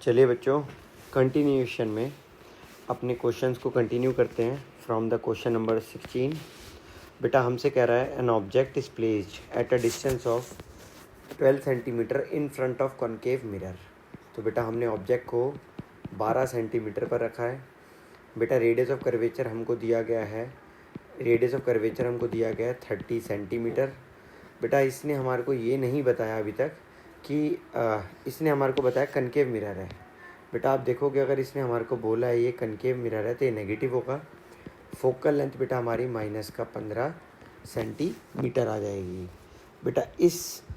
चलिए बच्चों, कंटिन्यूएशन में अपने क्वेश्चंस को कंटिन्यू करते हैं फ्रॉम द क्वेश्चन नंबर 16। बेटा हमसे कह रहा है N object is placed at a distance of 12 centimetre in front of concave mirror. तो बेटा हमने ऑब्जेक्ट को 12 सेंटीमीटर पर रखा है। बेटा रेडियस ऑफ कर्वेचर हमको दिया गया है 30 सेंटीमीटर। बेटा इसने हमारे को ये नहीं बताया अभी तक कि इसने हमारे को बताया कनकेव मिरर है। बेटा आप देखोगे अगर इसने हमारे को बोला है ये कनकेव मिरर है तो ये नेगेटिव होगा। फोकल लेंथ बेटा हमारी -15 सेंटीमीटर आ जाएगी। बेटा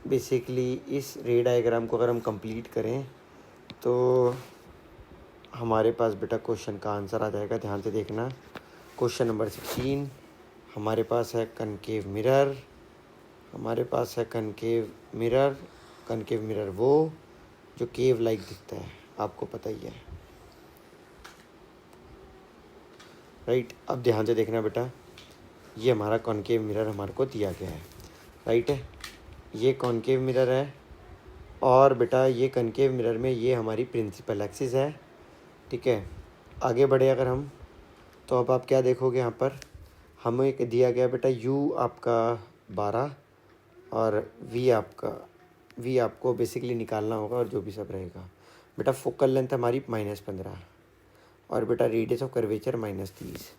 बेसिकली इस रे डायग्राम को अगर हम कंप्लीट करें तो हमारे पास बेटा क्वेश्चन का आंसर आ जाएगा। ध्यान से देखना, क्वेश्चन नंबर 16 हमारे पास है कनकेव मिरर। कनकेव मिरर वो जो केव लाइक दिखता है, आपको पता ही है, राइट। अब ध्यान से देखना बेटा, ये हमारा कॉनकेव मिरर हमारे को दिया गया है, राइट है। ये कॉनकेव मिरर है और बेटा ये कनकेव मिरर में ये हमारी प्रिंसिपल एक्सिस है, ठीक है। आगे बढ़े अगर हम, तो अब आप क्या देखोगे, यहाँ पर हमें एक दिया गया बेटा u आपका 12 और v आपको बेसिकली निकालना होगा और जो भी सब रहेगा। बेटा फोकल लेंथ हमारी -15 और बेटा रेडियस ऑफ कर्वेचर -30।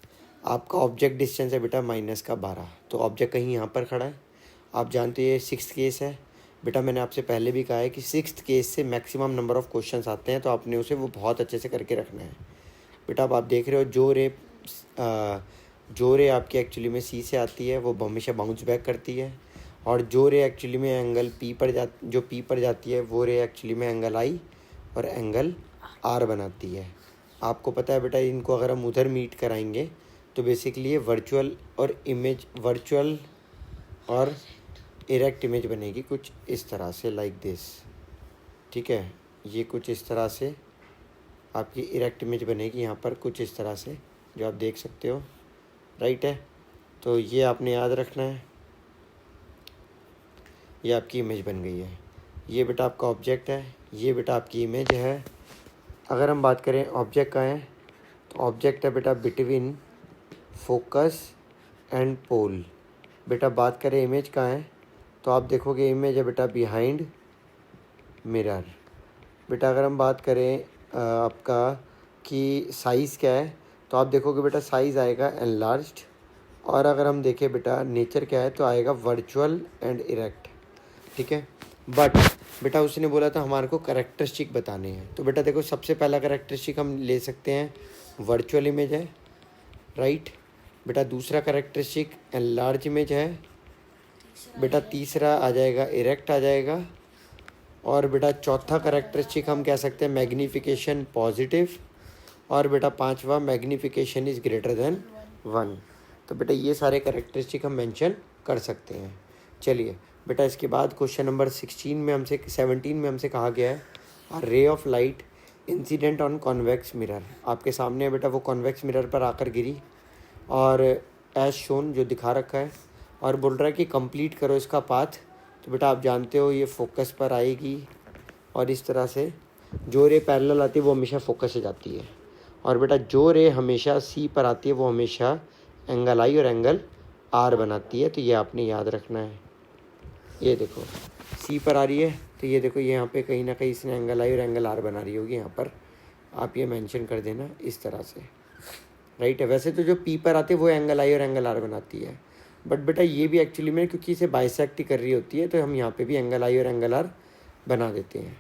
आपका ऑब्जेक्ट डिस्टेंस है बेटा -12। तो ऑब्जेक्ट कहीं यहाँ पर खड़ा है। आप जानते हैं ये 6th केस है। बेटा मैंने आपसे पहले भी कहा है कि 6th केस से मैक्सिमम नंबर ऑफ़ क्वेश्चंस आते हैं, तो आपने उसे वो बहुत अच्छे से करके रखना है। बेटा अब आप देख रहे हो जो रे आपकी एक्चुअली में सी से आती है वो हमेशा बाउंस बैक करती है, और जो रे एक्चुअली में एंगल पी पर जाती है वो रे एक्चुअली में एंगल आई और एंगल आर बनाती है। आपको पता है बेटा इनको अगर हम उधर मीट कराएंगे तो बेसिकली ये वर्चुअल और इरेक्ट इमेज बनेगी कुछ इस तरह से, लाइक दिस, ठीक है। ये कुछ इस तरह से आपकी इरेक्ट इमेज बनेगी यहाँ पर कुछ इस तरह से, जो आप देख सकते हो, राइट है। तो ये आपने याद रखना है। ये आपकी इमेज बन गई है। ये बेटा आपका ऑब्जेक्ट है, ये बेटा आपकी इमेज है। अगर हम बात करें ऑब्जेक्ट का है तो ऑब्जेक्ट है बेटा बिटवीन फोकस एंड पोल। बेटा बात करें इमेज का है तो आप देखोगे इमेज है बेटा बिहाइंड मिरर। बेटा अगर हम बात करें आपका कि साइज़ क्या है तो आप देखोगे बेटा साइज़ आएगा एनलार्ज्ड, और अगर हम देखें बेटा नेचर क्या है तो आएगा वर्चुअल एंड इरेक्ट, ठीक है। बट बेटा उसने बोला था हमारे को कैरेक्टरिस्टिक बताने हैं। तो बेटा देखो सबसे पहला कैरेक्टरिस्टिक हम ले सकते हैं वर्चुअल इमेज है, राइट। बेटा दूसरा कैरेक्टरिस्टिक एनलार्ज इमेज है। बेटा तीसरा आ जाएगा इरेक्ट आ जाएगा, और बेटा चौथा कैरेक्टरिस्टिक हम कह सकते हैं मैग्नीफिकेशन पॉजिटिव, और बेटा पांचवा मैग्नीफिकेशन इज़ ग्रेटर देन 1। तो बेटा ये सारे कैरेक्टरिस्टिक हम मेंशन कर सकते हैं। चलिए बेटा इसके बाद क्वेश्चन नंबर 17 में हमसे कहा गया है a ray of light incident on convex mirror. आपके सामने है बेटा वो कॉन्वेक्स मिरर पर आकर गिरी और एज शोन जो दिखा रखा है, और बोल रहा है कि कंप्लीट करो इसका पाथ। तो बेटा आप जानते हो ये फोकस पर आएगी और इस तरह से जो रे पैरेलल आती है वो हमेशा फोकस से जाती है, और बेटा जो रे हमेशा सी पर आती है वो हमेशा एंगल आई और एंगल आर बनाती है। तो ये आपने याद रखना है। ये देखो सी पर आ रही है तो ये देखो यहाँ पे कहीं ना कहीं इसने एंगल आई और एंगल आर बना रही होगी, यहाँ पर आप ये मेंशन कर देना इस तरह से, राइट है। वैसे तो जो पी पर आती है वो एंगल आई और एंगल आर बनाती है, बट बेटा ये भी एक्चुअली में क्योंकि इसे बाइसेक्ट ही कर रही होती है तो हम यहाँ पे भी एंगल आई और एंगल आर बना देते हैं।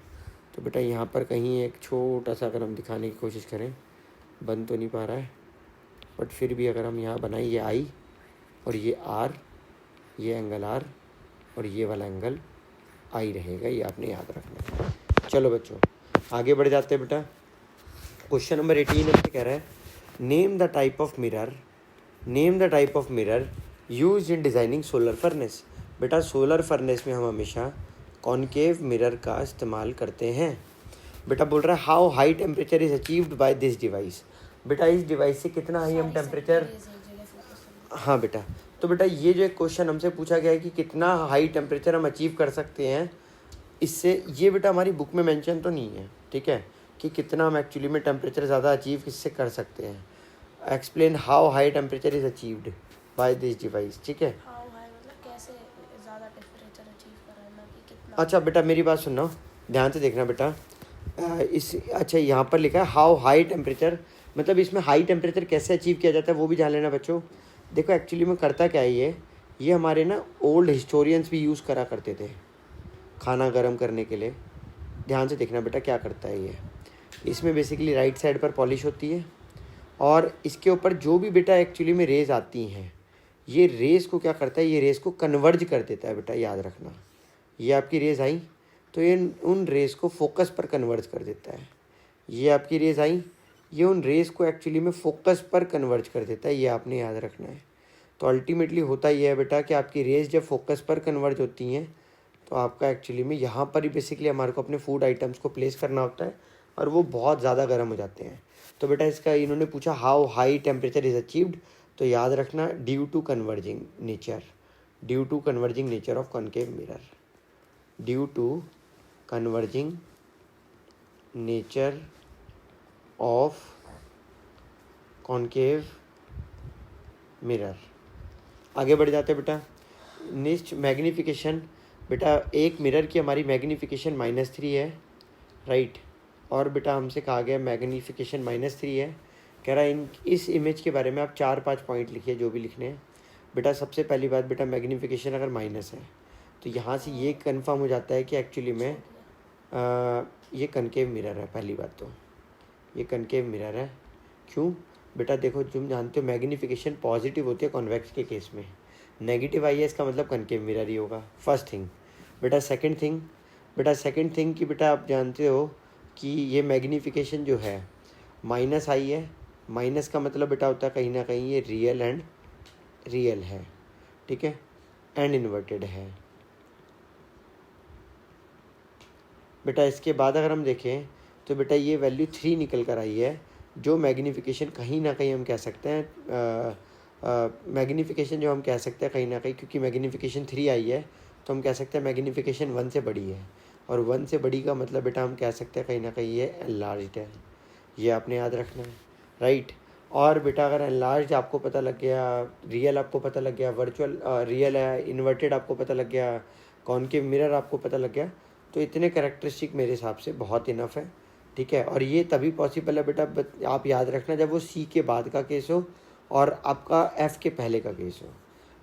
तो बेटा यहाँ पर कहीं एक छोटा सा अगर हम दिखाने की कोशिश करें, बन तो नहीं पा रहा है, बट फिर भी अगर हम यहाँ बनाएं, ये आई और ये आर, ये एंगल आर और ये वाला एंगल आई रहेगा, ये आपने याद रखना है। चलो बच्चों आगे बढ़ जाते हैं। बेटा क्वेश्चन नंबर 18 हमसे कह रहा है name the type of mirror used in designing solar furnace. बेटा सोलर फर्नेस में हम हमेशा कॉनकेव मिरर का इस्तेमाल करते हैं। बेटा बोल रहा है how high temperature is achieved by this device. बेटा इस डिवाइस से कितना हाई हम टेम्परेचर, हाँ बेटा, तो बेटा ये जो एक क्वेश्चन हमसे पूछा गया है कि कितना हाई टेम्परेचर हम अचीव कर सकते हैं इससे, ये बेटा हमारी बुक में मेंशन तो नहीं है, ठीक है। कि कितना हम एक्चुअली में टेम्परेचर ज़्यादा अचीव किससे कर सकते हैं। Explain how high temperature is achieved by this device. ठीक है, हाउ हाई मतलब कैसे ज़्यादा टेम्परेचर अचीव करना कि कितना। अच्छा बेटा मेरी बात सुनना, ध्यान से देखना बेटा। इस अच्छा यहाँ पर लिखा है हाउ हाई टेम्परेचर, मतलब इसमें हाई टेम्परेचर कैसे अचीव किया जाता है वो भी जान लेना बच्चों। देखो एक्चुअली में करता क्या है ये हमारे ना ओल्ड हिस्टोरियंस भी यूज़ करा करते थे खाना गर्म करने के लिए। ध्यान से देखना बेटा क्या करता है ये। इसमें बेसिकली राइट साइड पर पॉलिश होती है और इसके ऊपर जो भी बेटा एक्चुअली में रेज़ आती हैं, ये रेज़ को क्या करता है, ये रेज़ को कन्वर्ज कर देता है बेटा, याद रखना। ये आपकी रेज़ आई तो ये उन रेज़ को फोकस पर कन्वर्ज कर देता है। ये आपकी रेज़ आई, ये उन रेज़ को एक्चुअली में फोकस पर कन्वर्ज कर देता है, ये आपने याद रखना है। तो अल्टीमेटली होता ये है बेटा कि आपकी रेज़ जब फोकस पर कन्वर्ज होती हैं तो आपका एक्चुअली में यहाँ पर ही बेसिकली हमारे को अपने फूड आइटम्स को प्लेस करना होता है और वो बहुत ज़्यादा गर्म हो जाते हैं। तो बेटा इसका इन्होंने पूछा how high temperature is achieved, तो याद रखना due to converging nature, due to converging nature of concave mirror, due to converging nature of concave mirror. आगे बढ़ जाते हैं बेटा। नेक्स्ट मैग्नीफिकेशन, बेटा एक मिरर की हमारी मैग्नीफिकेशन -3 है, राइट। और बेटा हमसे कहा गया मैग्नीफिकेशन -3 है, कह रहा है इस इमेज के बारे में आप 4-5 पॉइंट लिखिए जो भी लिखने हैं। बेटा सबसे पहली बात बेटा मैग्नीफिकेशन अगर माइनस है तो यहाँ से ये कंफर्म हो जाता है कि एक्चुअली में ये कनकेव मिरर है। पहली बात तो ये कनकेव मिरर है। क्यों बेटा, देखो तुम जानते हो मैग्नीफिकेशन पॉजिटिव होती है कॉन्वेक्स के केस में, नेगेटिव आई है इसका मतलब कनकेव मिरर ही होगा, फर्स्ट थिंग। बेटा सेकंड थिंग कि बेटा आप जानते हो कि ये मैग्नीफिकेशन जो है माइनस आई है, माइनस का मतलब बेटा होता है कहीं ना कहीं ये रियल है, ठीक है, एंड इन्वर्टेड है। बेटा इसके बाद अगर हम देखें तो बेटा ये वैल्यू 3 निकल कर आई है, जो मैग्नीफिकेशन कहीं ना कहीं हम कह सकते हैं मैग्नीफिकेशन जो हम कह सकते हैं कहीं ना कहीं, क्योंकि मैग्नीफिकेशन 3 आई है तो हम कह सकते हैं मैग्नीफिकेशन 1 से बड़ी है, और 1 से बड़ी का मतलब बेटा हम कह सकते हैं कहीं ना कहीं ये एनलार्ज्ड है, ये आपने याद रखना है, राइट। और बेटा अगर एनलार्ज आपको पता लग गया, रियल आपको पता लग गया, वर्चुअल रियल है, इन्वर्टेड आपको पता लग गया, कॉनकेव मिरर आपको पता लग गया, तो इतने कैरेक्टरिस्टिक मेरे हिसाब से बहुत इनफ है, ठीक है। और ये तभी पॉसिबल है बेटा, आप याद रखना जब वो सी के बाद का केस हो और आपका एफ़ के पहले का केस हो।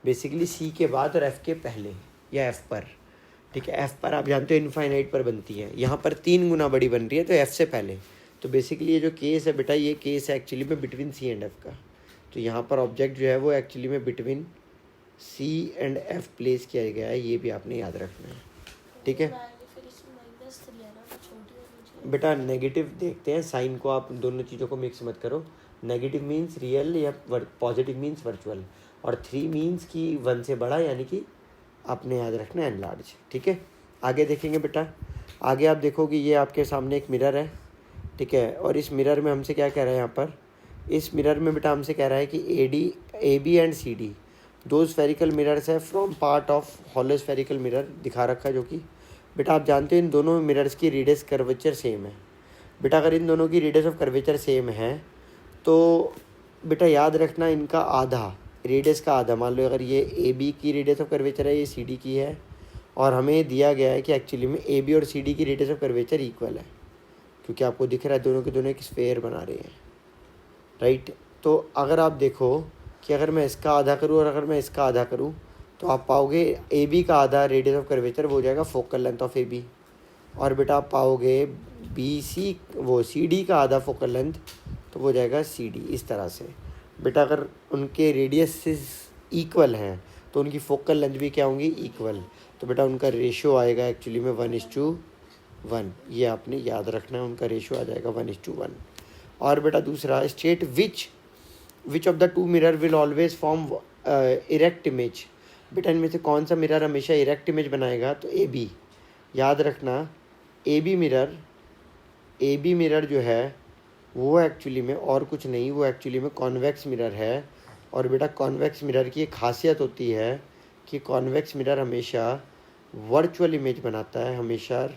बेसिकली सी के बाद और एफ़ के पहले या एफ़ पर, ठीक है। एफ़ पर आप जानते हो इनफाइनाइट पर बनती है, यहाँ पर 3 गुना बड़ी बन रही है तो एफ़ से पहले। तो बेसिकली ये जो केस है बेटा, ये केस है एक्चुअली में बिटवीन सी एंड एफ़ का। तो यहाँ पर ऑब्जेक्ट जो है वो एक्चुअली में between C and F place किया गया है, ये भी आपने याद रखना है, ठीक है। बेटा नेगेटिव देखते हैं, साइन को आप दोनों चीज़ों को मिक्स मत करो। नेगेटिव मीन्स रियल या पॉजिटिव मीन्स वर्चुअल, और 3 मीन्स कि 1 से बड़ा, यानी कि आपने याद रखना है एनलार्ज, ठीक है। आगे देखेंगे बेटा, आगे आप देखोगे ये आपके सामने एक मिरर है, ठीक है। और इस मिरर में हमसे क्या कह रहा है, यहाँ पर इस मिरर में बेटा हमसे कह रहा है कि A B and C D दो स्फेरिकल मिरर्स है from part of hollow spherical mirror दिखा रखा है, जो कि बेटा आप जानते हो इन दोनों मिरर्स की रेडियस कर्वेचर सेम है। बेटा अगर इन दोनों की रेडियस ऑफ कर्वेचर सेम है तो बेटा याद रखना इनका आधा, रेडियस का आधा, मान लो अगर ये ए बी की रेडियस ऑफ कर्वेचर है, ये सी डी की है, और हमें दिया गया है कि एक्चुअली में ए बी और सी डी की रेडियस ऑफ कर्वेचर इक्वल है, क्योंकि आपको दिख रहा है दोनों के दोनों एक स्फेयर बना रहे हैं, राइट। तो अगर आप देखो कि अगर मैं इसका आधा करूँ और अगर मैं इसका आधा करूँ तो आप पाओगे ए बी का आधा रेडियस ऑफ कर्वेचर वो हो जाएगा focal length of A B, और बेटा आप पाओगे बी सी वो सी डी का आधा फोकल लेंथ तो वो हो जाएगा सी डी। इस तरह से बेटा अगर उनके रेडियस इक्वल हैं तो उनकी फोकल लेंथ भी क्या होंगी, इक्वल। तो बेटा उनका रेशियो आएगा एक्चुअली में 1:1, ये आपने याद रखना है, उनका रेशियो आ जाएगा 1:1। और बेटा दूसरा, state which of the two mirror will always form erect image. बेटा इनमें से कौन सा मिरर हमेशा इरेक्ट इमेज बनाएगा, तो ए बी। याद रखना ए बी मिरर जो है वो एक्चुअली में और कुछ नहीं, वो एक्चुअली में कॉन्वेक्स मिरर है। और बेटा कॉन्वेक्स मिरर की एक खासियत होती है कि कॉन्वेक्स मिरर हमेशा वर्चुअल इमेज बनाता है, हमेशा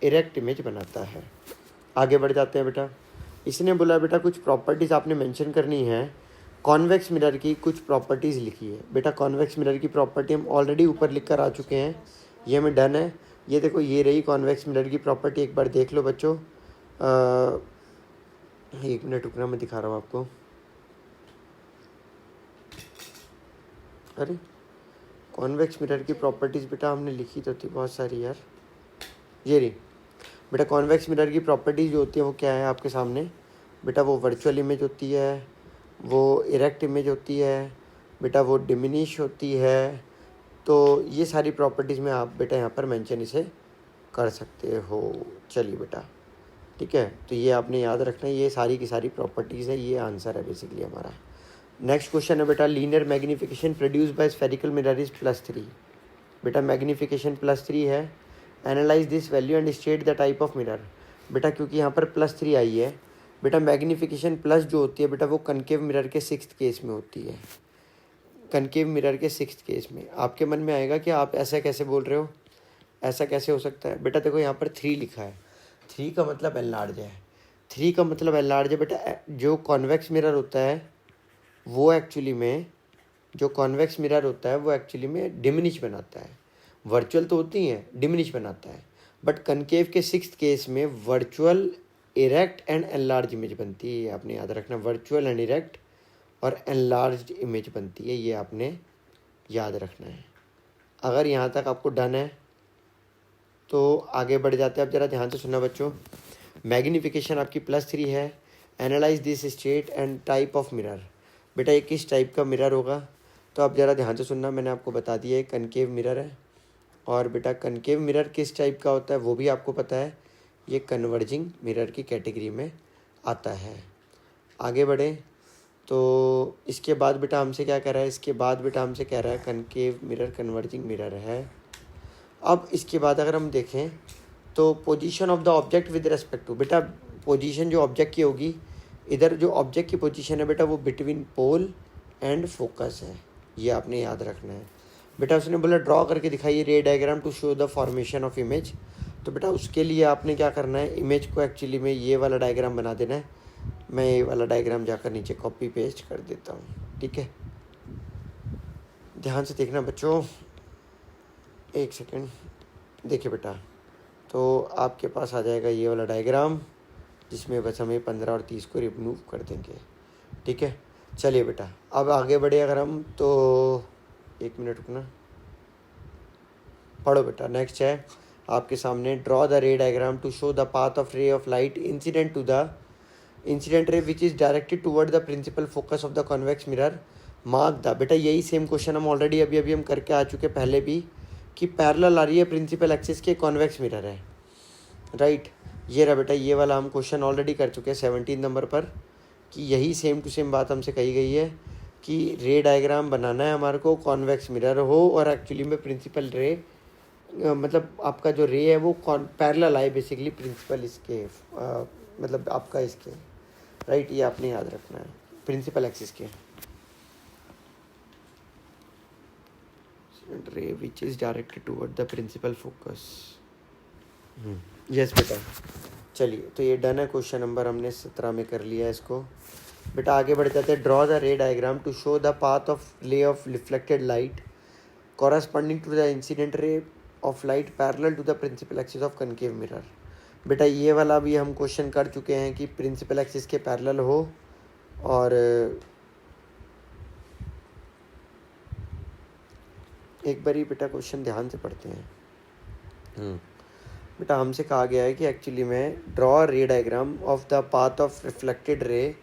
इरेक्ट इमेज बनाता है। आगे बढ़ जाते हैं बेटा। इसने बोला बेटा कुछ प्रॉपर्टीज़ आपने मेंशन करनी है, कॉन्वेक्स मिरर की कुछ प्रॉपर्टीज़ लिखी है। बेटा कॉन्वेक्स मिरर की प्रॉपर्टी हम ऑलरेडी ऊपर लिख कर आ चुके हैं, ये हमें डन है। ये देखो ये रही कॉन्वेक्स मिरर की प्रॉपर्टी, एक बार देख लो बच्चों। 1 मिनट रुकना, मैं दिखा रहा हूँ आपको। अरे कॉन्वेक्स मिरर की प्रॉपर्टीज़ बेटा हमने लिखी तो थी बहुत सारी यार, ये रही बेटा। कॉन्वेक्स मिरर की प्रॉपर्टीज़ जो होती है वो क्या है आपके सामने बेटा, वो वर्चुअल इमेज होती है, वो इरेक्ट इमेज होती है बेटा, वो डिमिनिश होती है। तो ये सारी प्रॉपर्टीज़ में आप बेटा यहाँ पर मेंशन इसे कर सकते हो। चलिए बेटा ठीक है, तो ये आपने याद रखना है, ये सारी की सारी प्रॉपर्टीज़ है, ये आंसर है बेसिकली हमारा। नेक्स्ट क्वेश्चन है बेटा, linear magnification produce by spherical mirror is +3। बेटा मैग्नीफिकेशन +3 है, analyse this value and state the type of mirror. बेटा क्योंकि यहाँ पर +3 आई है बेटा, मैग्नीफिकेशन प्लस जो होती है बेटा वो कनकेव मिरर के 6th केस में होती है। कनकेव मिरर के 6th केस में आपके मन में आएगा कि आप ऐसा कैसे बोल रहे हो, ऐसा कैसे हो सकता है। बेटा देखो यहाँ पर 3 लिखा है, 3 का मतलब एनलार्ज है, 3 का मतलब एनलार्ज है बेटा। जो कॉन्वेक्स मिरर होता है वो एक्चुअली में, जो कॉन्वेक्स मिरर होता है वो एक्चुअली में डिमिनिश बनाता है। वर्चुअल तो होती हैं, डिमिनिश बनाता है, बट कनकेव के 6th केस में virtual, erect and enlarge image बनती है। ये आपने याद रखना, वर्चुअल एंड इरेक्ट और एनलार्ज इमेज बनती है, ये आपने याद रखना है। अगर यहाँ तक आपको डन है तो आगे बढ़ जाते हैं। अब ज़रा ध्यान से सुनना बच्चों, मैग्नीफिकेशन आपकी +3 है, analyse this state and type of mirror. बेटा ये किस टाइप का मिरर होगा, तो आप ज़रा ध्यान से सुनना, मैंने आपको बता दिया है कनकेव मिरर है। और बेटा कनकेव मिरर किस टाइप का होता है वो भी आपको पता है, ये कन्वर्जिंग मिरर की कैटेगरी में आता है। आगे बढ़े तो इसके बाद बेटा हमसे क्या कह रहा है, इसके बाद बेटा हमसे कह रहा है कनकेव मिरर कन्वर्जिंग मिरर है। अब इसके बाद अगर हम देखें तो position of the object with respect to, बेटा पोजीशन जो ऑब्जेक्ट की होगी, इधर जो ऑब्जेक्ट की पोजीशन है बेटा वो बिटवीन पोल एंड फोकस है, ये आपने याद रखना है। बेटा उसने बोला ड्रॉ करके दिखाइए ray diagram to show the formation of image. तो बेटा उसके लिए आपने क्या करना है, इमेज को एक्चुअली में ये वाला डायग्राम बना देना है। मैं ये वाला डायग्राम जाकर नीचे कॉपी पेस्ट कर देता हूँ, ठीक है। ध्यान से देखना बच्चों, 1 सेकेंड। देखिए बेटा, तो आपके पास आ जाएगा ये वाला डायग्राम, जिसमें बस हमें 15 और 30 को रिमूव कर देंगे, ठीक है। चलिए बेटा अब आगे बढ़े अगर हम, तो 1 मिनट रुकना, पढ़ो बेटा। नेक्स्ट है आपके सामने, draw the ray diagram to show the path of ray of light incident to the incident ray which is directed toward the principal focus of the convex mirror, mark the. बेटा यही same question हम already अभी हम करके आ चुके पहले भी, कि पैरेलल आ रही है प्रिंसिपल एक्सिस के, कॉन्वेक्स मिरर है, राइट। ये रहा बेटा, ये वाला हम क्वेश्चन ऑलरेडी कर चुके हैं 17 नंबर पर, कि यही सेम टू सेम बात हमसे कही गई है कि रे डायग्राम बनाना है हमारे को, कॉन्वेक्स मिरर हो और एक्चुअली में प्रिंसिपल रे, मतलब आपका जो रे है वो पैरेलल आए बेसिकली प्रिंसिपल इसके, मतलब आपका इसके, राइट। ये आपने याद रखना है, प्रिंसिपल एक्सिस के ray which is directed toward the principal focus. Yes बेटा, चलिए तो ये डन है। क्वेश्चन नंबर हमने 17 में कर लिया है इसको। बेटा आगे बढ़ जाते हैं, draw the ray diagram to show the path of ray of reflected light corresponding to the incident ray of light parallel to the principal axis of concave mirror. बेटा ये वाला भी हम क्वेश्चन कर चुके हैं कि प्रिंसिपल एक्सिस के पैरेलल हो, और एक बार ही बेटा क्वेश्चन ध्यान से पढ़ते हैं। बेटा हमसे कहा गया है कि एक्चुअली में draw ray diagram of the path of reflected ray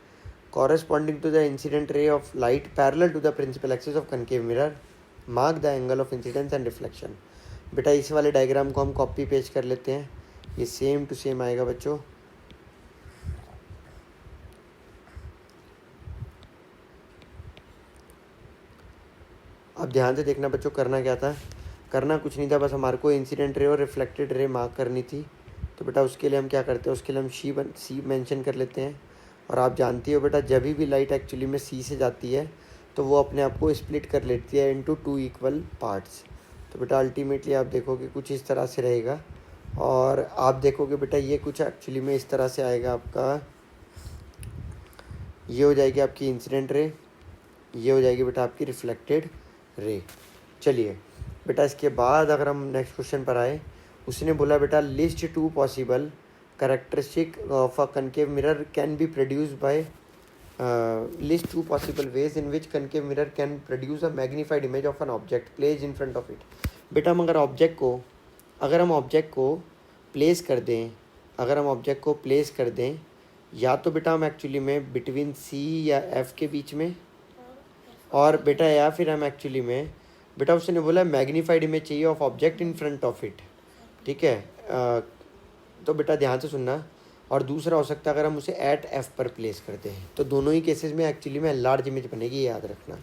corresponding to the incident ray of light parallel to the principal axis of concave mirror, mark the angle of incidence and reflection. बेटा इस वाले diagram को हम copy paste कर लेते हैं, ये same to same आएगा बच्चों। अब ध्यान से देखना बच्चों, करना क्या था, करना कुछ नहीं था, बस हमारे को इंसिडेंट रे और रिफ्लेक्टेड रे मार्क करनी थी। तो बेटा उसके लिए हम क्या करते हैं, उसके लिए हम सी मेंशन कर लेते हैं। और आप जानती हो बेटा, जब भी लाइट एक्चुअली में सी से जाती है तो वो अपने आप को स्प्लिट कर लेती है इनटू 2 इक्वल पार्ट्स। तो बेटा अल्टीमेटली आप देखोगे कुछ इस तरह से रहेगा, और आप देखोगे बेटा ये कुछ एक्चुअली में इस तरह से आएगा आपका, ये हो जाएगी आपकी इंसिडेंट रे, ये हो जाएगी बेटा आपकी रिफ्लेक्टेड रे। चलिए बेटा इसके बाद अगर हम नेक्स्ट क्वेश्चन पर आए, उसने बोला बेटा list 2 possible characteristic of a concave mirror can be produce by list 2 possible ways in which concave mirror can produce a magnified image of an object place in front of it. बेटा हम अगर हम object को place कर दें, अगर हम object को प्लेस कर दें, या तो बेटा हम एक्चुअली में बिटवीन सी या एफ के बीच में, और बेटा या फिर हम एक्चुअली में बेटा उसने बोला मैग्नीफाइड इमेज चाहिए of object in front of it, ठीक है। तो बेटा ध्यान से सुनना। और दूसरा हो सकता है अगर हम उसे एट एफ पर प्लेस करते हैं, तो दोनों ही केसेस में एक्चुअली में लार्ज इमेज बनेगी, ये याद रखना।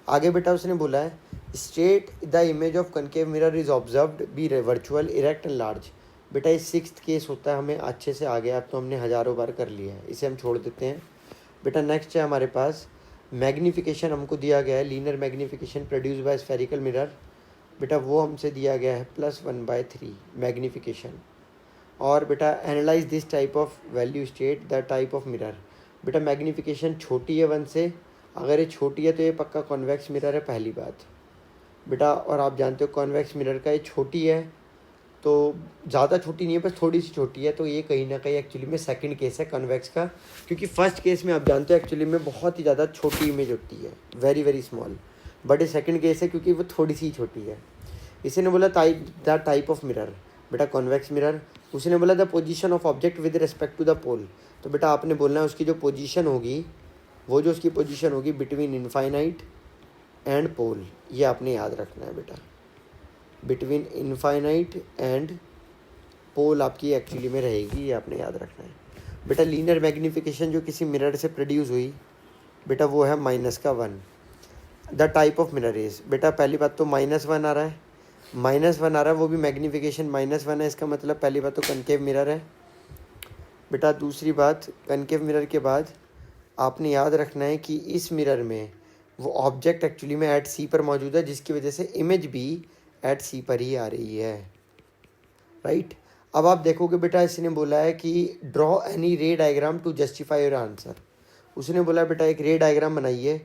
आगे बेटा उसने बोला है state the image of concave mirror is observed be virtual erect and large. बेटा ये 6th केस होता है, हमें अच्छे से आ गया, अब तो हमने हज़ारों बार कर लिया है, इसे हम छोड़ देते हैं। बेटा नेक्स्ट है हमारे पास मैग्नीफिकेशन, हमको दिया गया है linear magnification produce by spherical mirror. बेटा वो हमसे दिया गया है +1/3 मैग्नीफिकेशन। और बेटा analyse this type of value state the type of mirror. बेटा मैग्नीफिकेशन छोटी है 1 से, अगर ये छोटी है तो ये पक्का कॉन्वेक्स मिरर है, पहली बात बेटा। और आप जानते हो कॉन्वेक्स मिरर का ये छोटी है, तो ज़्यादा छोटी नहीं है, बस थोड़ी सी छोटी है, तो ये कहीं ना कहीं एक्चुअली में सेकंड केस है कॉन्वेक्स का, क्योंकि फर्स्ट केस में आप जानते हो एक्चुअली में बहुत ही ज़्यादा छोटी इमेज होती है, वेरी वेरी स्मॉल, बट ये सेकंड केस है क्योंकि वो थोड़ी सी छोटी है। इसी ने बोला द टाइप ऑफ मिरर, बेटा कॉन्वेक्स मिरर। उसी ने बोला the position of object with respect to the pole, तो बेटा आपने बोलना है उसकी जो पोजीशन होगी, वो जो उसकी पोजीशन होगी बिटवीन इनफाइनाइट एंड पोल, ये आपने याद रखना है बेटा। बिटवीन इनफाइनाइट एंड पोल आपकी एक्चुअली में रहेगी, ये आपने याद रखना है बेटा। लीनियर मैग्नीफिकेशन जो किसी मिरर से प्रोड्यूस हुई बेटा वो है -1। The type of mirror is, बेटा पहली बात तो -1 आ रहा है, -1 आ रहा है, वो भी मैग्नीफिकेशन -1 है, इसका मतलब पहली बात तो कनकेव मिरर है बेटा। दूसरी बात कनकेव मिरर के बाद आपने याद रखना है कि इस मिरर में वो ऑब्जेक्ट एक्चुअली में एट सी पर मौजूद है, जिसकी वजह से इमेज भी एट सी पर ही आ रही है, राइट। अब आप देखोगे बेटा इसने बोला है कि draw any ray diagram to justify your answer. उसने बोला बेटा एक रे डायग्राम बनाइए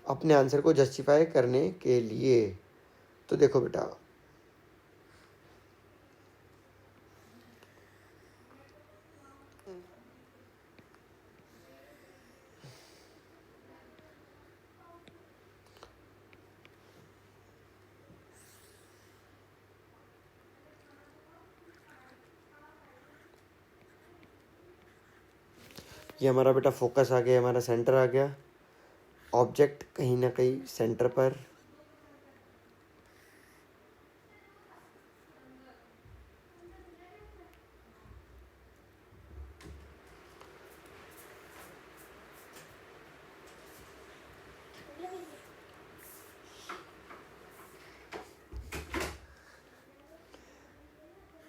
अपने आंसर को जस्टिफाई करने के लिए। तो देखो बेटा ये हमारा बेटा फोकस आ गया, हमारा सेंटर आ गया, ऑब्जेक्ट कहीं ना कहीं सेंटर पर,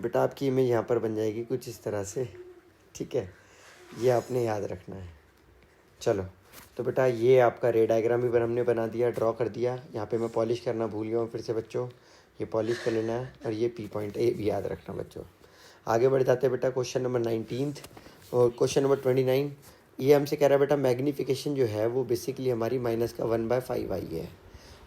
बेटा आपकी इमेज यहाँ पर बन जाएगी कुछ इस तरह से, ठीक है, ये आपने याद रखना है। चलो तो बेटा ये आपका रे डायग्राम भी हमने बना दिया, ड्रॉ कर दिया। यहाँ पे मैं पॉलिश करना भूल गया हूँ, फिर से बच्चों ये पॉलिश कर लेना है, और ये पी पॉइंट ये भी याद रखना बच्चों। आगे बढ़ जाते हैं बेटा क्वेश्चन नंबर 19 और क्वेश्चन नंबर 29। ये हमसे कह रहा है बेटा मैग्नीफिकेशन जो है वो बेसिकली हमारी -1/5 आई है,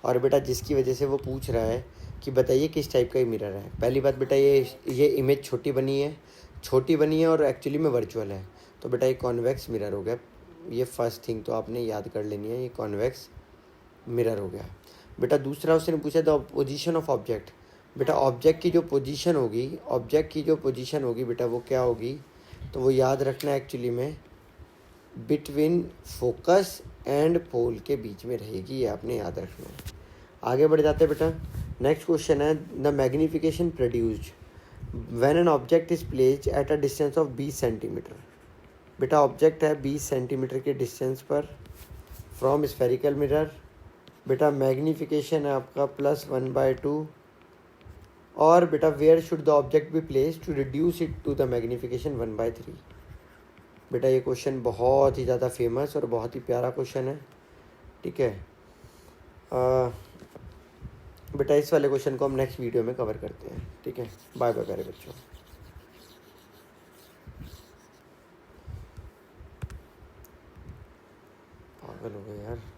और बेटा जिसकी वजह से वो पूछ रहा है कि बताइए किस टाइप का ये मिरर है। पहली बात बेटा ये इमेज छोटी बनी है और एक्चुअली में वर्चुअल है, तो बेटा ये कॉन्वेक्स मिरर हो गया। ये फर्स्ट थिंग तो आपने याद कर लेनी है, ये कॉन्वेक्स मिरर हो गया बेटा। दूसरा उसने पूछा द पोजीशन ऑफ ऑब्जेक्ट। बेटा ऑब्जेक्ट की जो पोजीशन होगी बेटा वो क्या होगी, तो वो याद रखना एक्चुअली में बिटवीन फोकस एंड पोल के बीच में रहेगी, ये आपने याद रखना है। आगे बढ़ जाते हैं बेटा। नेक्स्ट क्वेश्चन है the magnification produced when an object is placed at a distance of 20 centimetre. बेटा ऑब्जेक्ट है 20 सेंटीमीटर के डिस्टेंस पर फ्रॉम स्फेरिकल मिरर। बेटा मैग्नीफिकेशन है आपका +1/2, और बेटा where should the object be place to reduce it to the magnification 1/3। बेटा ये क्वेश्चन बहुत ही ज़्यादा फेमस और बहुत ही प्यारा क्वेश्चन है, ठीक है। बेटा इस वाले क्वेश्चन को हम नेक्स्ट वीडियो में कवर करते हैं, ठीक है। बाय बाय प्यारे बच्चों। पागल हो गए यार।